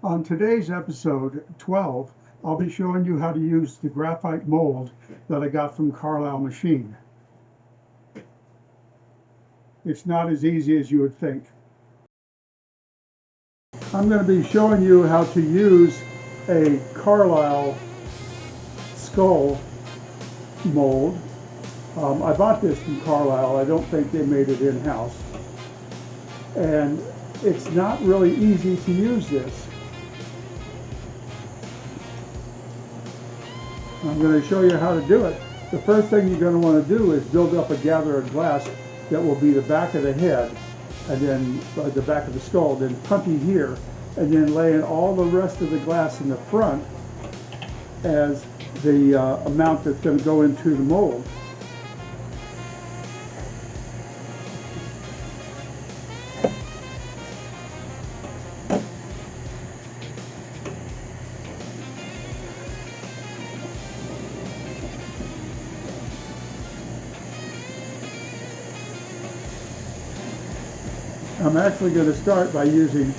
On today's episode 12, I'll be showing you how to use the graphite mold that I got from Carlisle Machine. It's not as easy as you would think. I'm going to be showing you how to use a Carlisle skull mold. I bought this from Carlisle. I don't think they made it in-house. And it's not really easy to use this. I'm going to show you how to do it. The first thing you're going to want to do is build up a gather of glass that will be the back of the head, and then the back of the skull, then punty here, and then laying all the rest of the glass in the front as the amount that's going to go into the mold. I'm actually going to start by using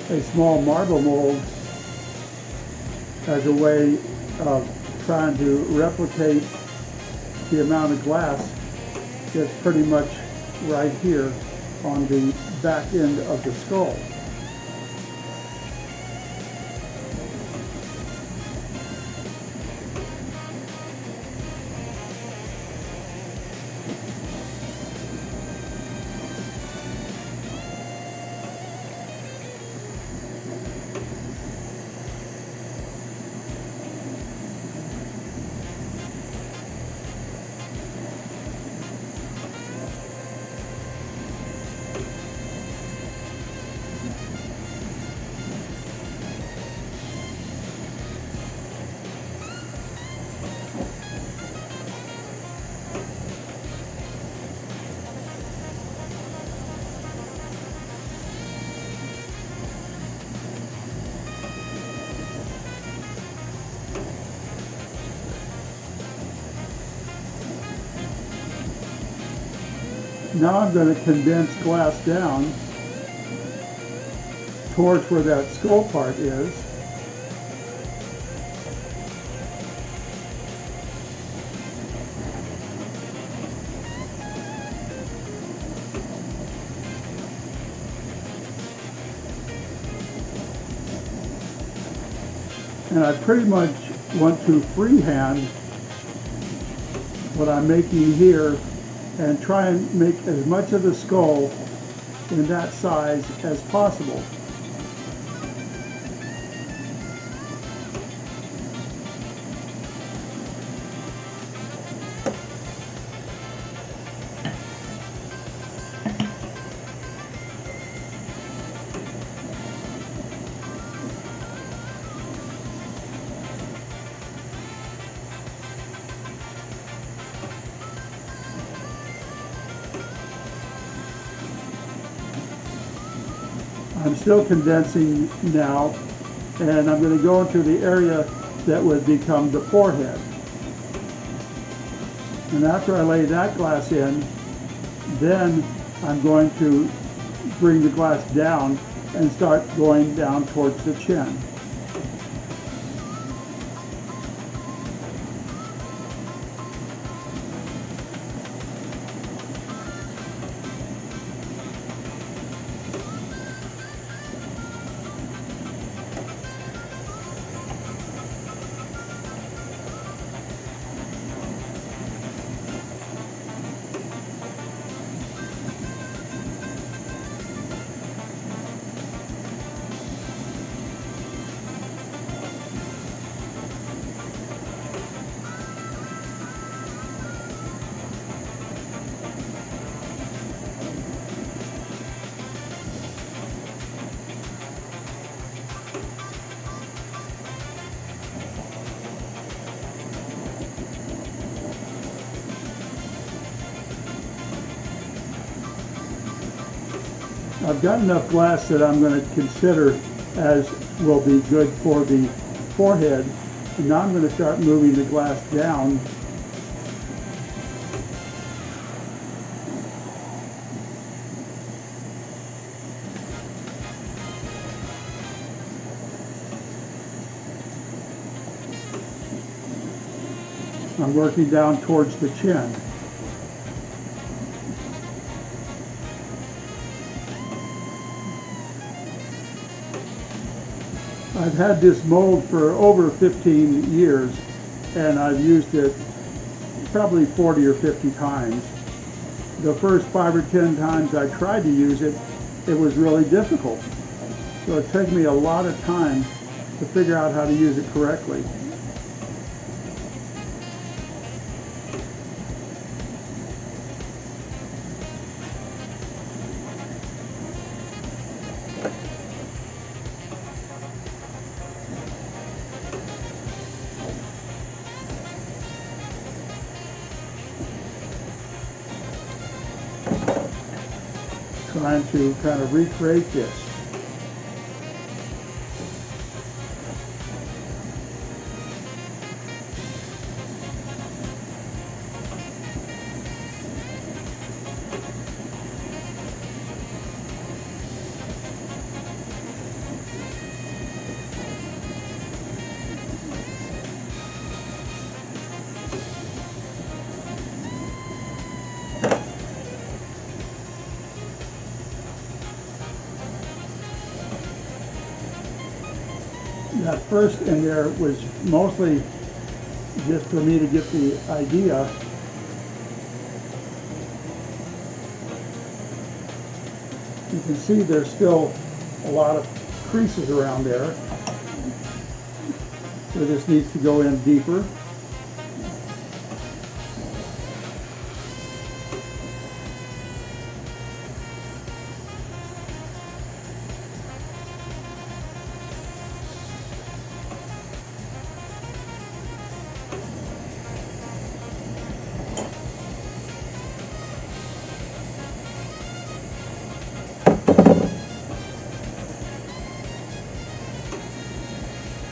a small marble mold as a way of trying to replicate the amount of glass that's pretty much right here on the back end of the skull. Now I'm going to condense glass down towards where that skull part is. And I pretty much want to freehand what I'm making here and try and make as much of the skull in that size as possible. I'm still condensing now, and I'm going to go into the area that would become the forehead. And after I lay that glass in, then I'm going to bring the glass down and start going down towards the chin. I've got enough glass that I'm going to consider as will be good for the forehead. And now I'm going to start moving the glass down I'm working down towards the chin. I've had this mold for over 15 years, and I've used it probably 40 or 50 times. The first 5 or 10 times I tried to use it, it was really difficult. So it took me a lot of time to figure out how to use it correctly. Trying to kind of recreate this. That first in there was mostly just for me to get the idea. You can see there's still a lot of creases around there. So this needs to go in deeper.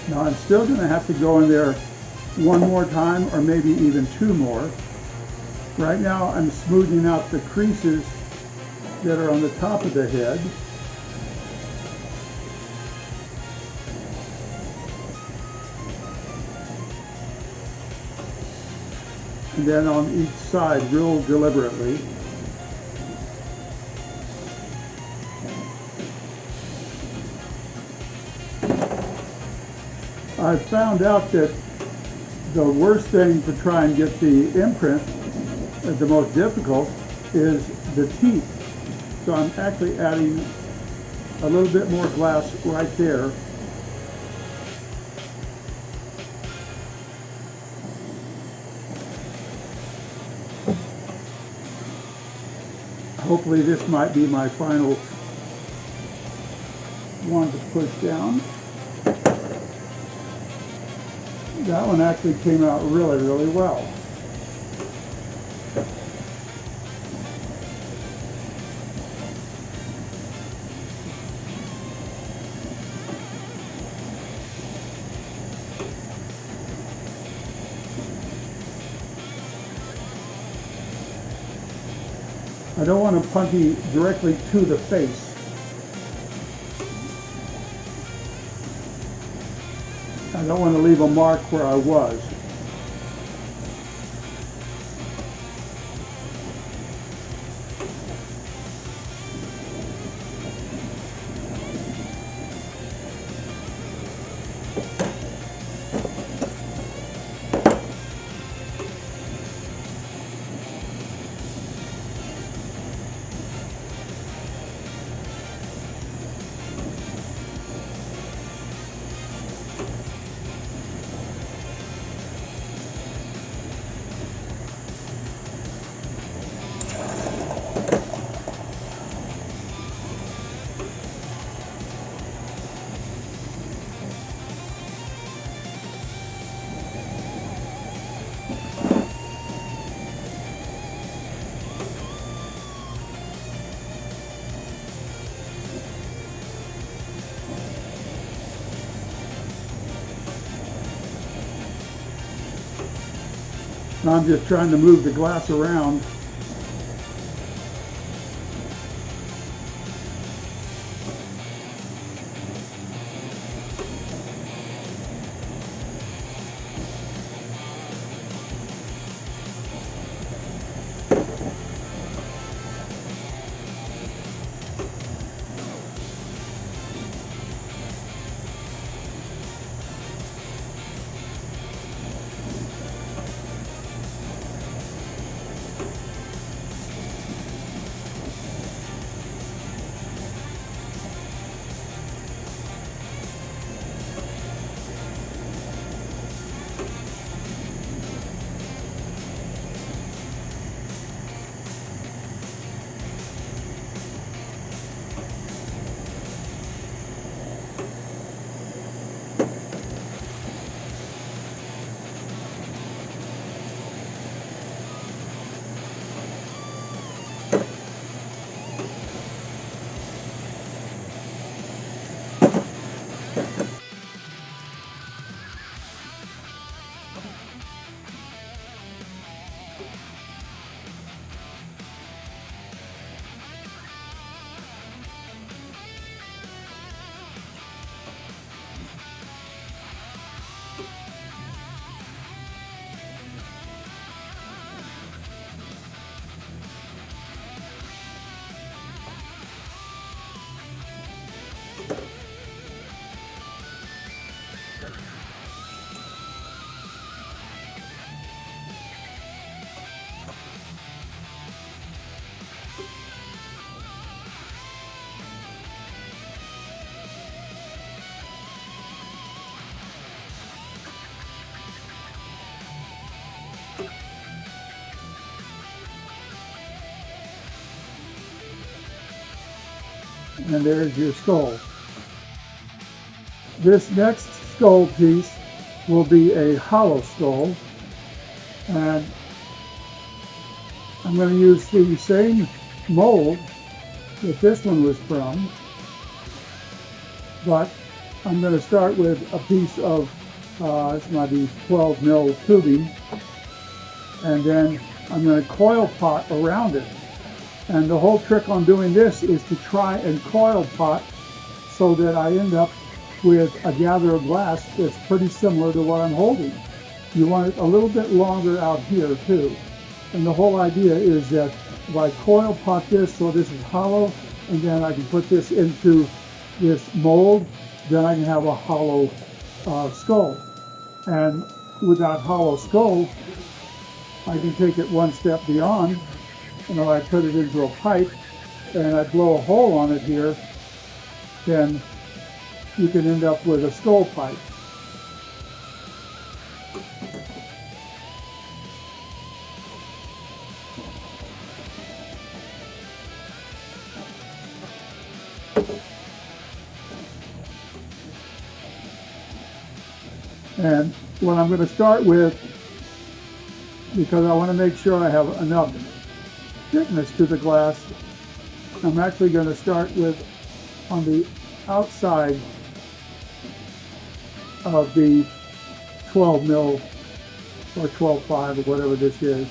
Now I'm still going to have to go in there one more time, or maybe even 2 more. Right now I'm smoothing out the creases that are on the top of the head. And then on each side, real deliberately. I've found out that the worst thing to try and get the imprint, the most difficult, is the teeth. So I'm actually adding a little bit more glass right there. Hopefully this might be my final one to push down. That one actually came out really, really well. I don't want to putty directly to the face. I don't want to leave a mark where I was. I'm just trying to move the glass around. And there's your skull. This next skull piece will be a hollow skull, and I'm going to use the same mold that this one was from, but I'm going to start with a piece of this might be 12 mil tubing, and then I'm going to coil pot around it. And the whole trick on doing this is to try and coil pot so that I end up with a gather of glass that's pretty similar to what I'm holding. You want it a little bit longer out here too. And the whole idea is that if I coil pot this so this is hollow, and then I can put this into this mold, then I can have a hollow skull. And with that hollow skull, I can take it one step beyond. And if I put it into a pipe and I blow a hole on it here, then you can end up with a skull pipe. And what I'm going to start with, because I want to make sure I have enough thickness to the glass, I'm actually going to start with on the outside of the 12 mil or 12.5 or whatever this is.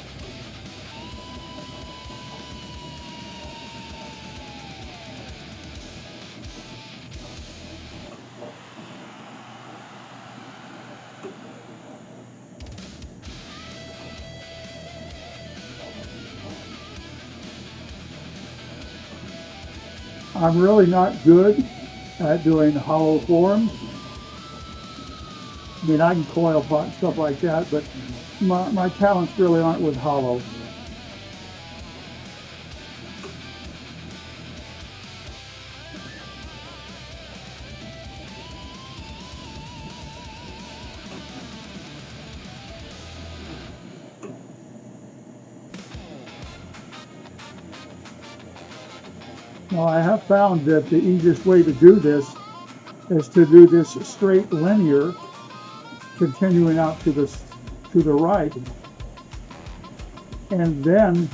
I'm really not good at doing hollow forms. I mean, I can coil pot and stuff like that, but my talents really aren't with hollow. Now, I have found that the easiest way to do this is to do this straight linear, continuing out to the right, and then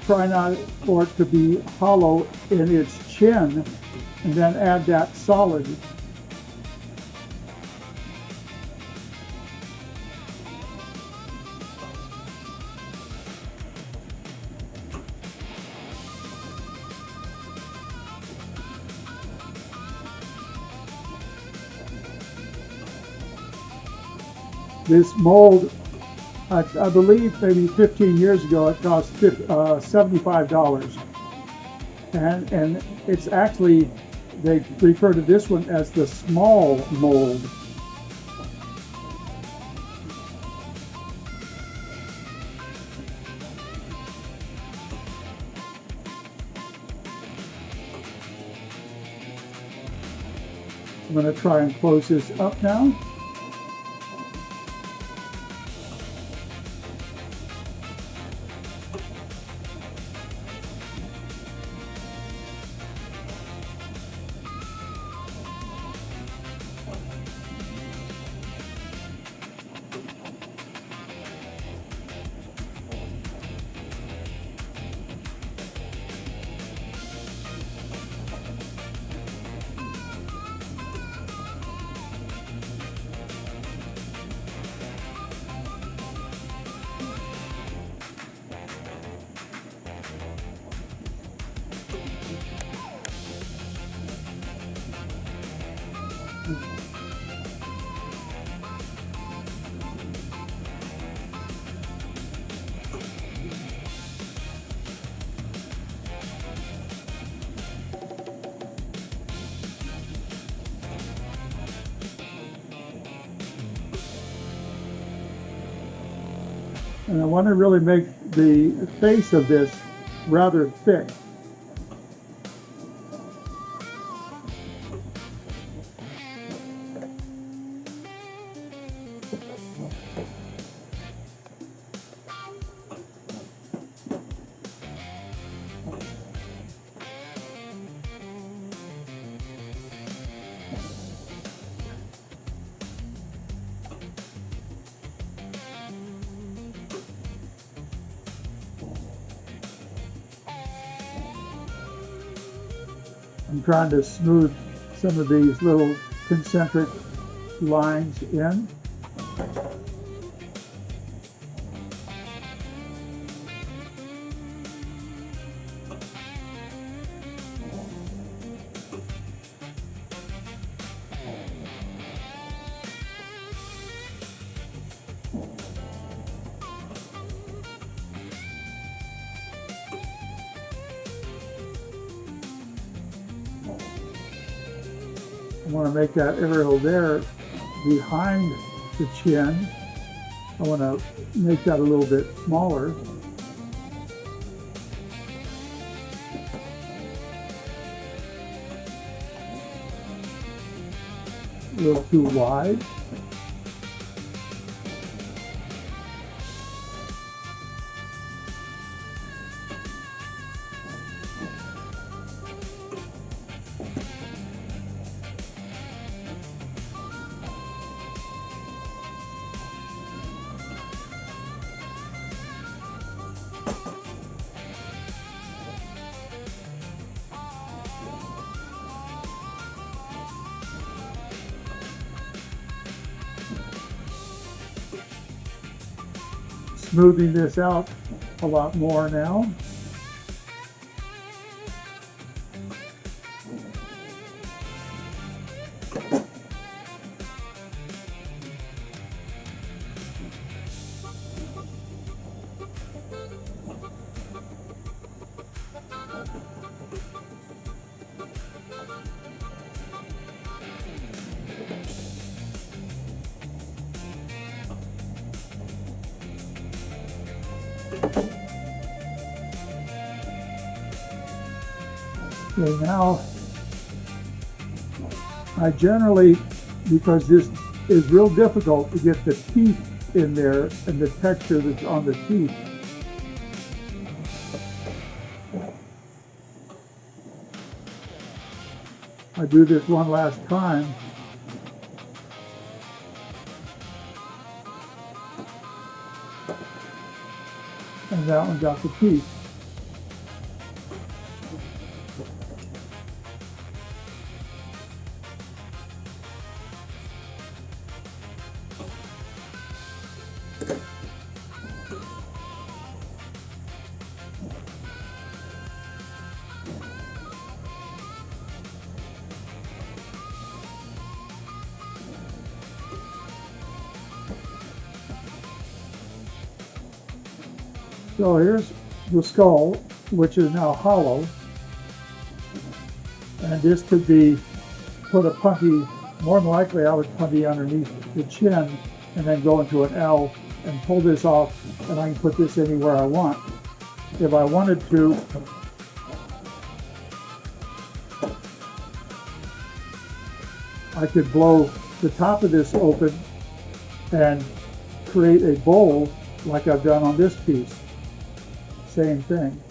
try not for it to be hollow in its chin, and then add that solid. This mold, I believe maybe 15 years ago, it cost $75. And it's actually, they refer to this one as the small mold. I'm going to try and close this up now. And I want to really make the face of this rather thick. I'm trying to smooth some of these little concentric lines in. I want to make that area there behind the chin. I want to make that a little bit smaller. A little too wide. Smoothing this out a lot more now. Okay, now I generally, because this is real difficult to get the teeth in there and the texture that's on the teeth, I do this one last time. And that one got the teeth. So here's the skull, which is now hollow. And this could be put a punty, more than likely I would punty underneath the chin and then go into an L and pull this off, and I can put this anywhere I want. If I wanted to, I could blow the top of this open and create a bowl like I've done on this piece. Same thing.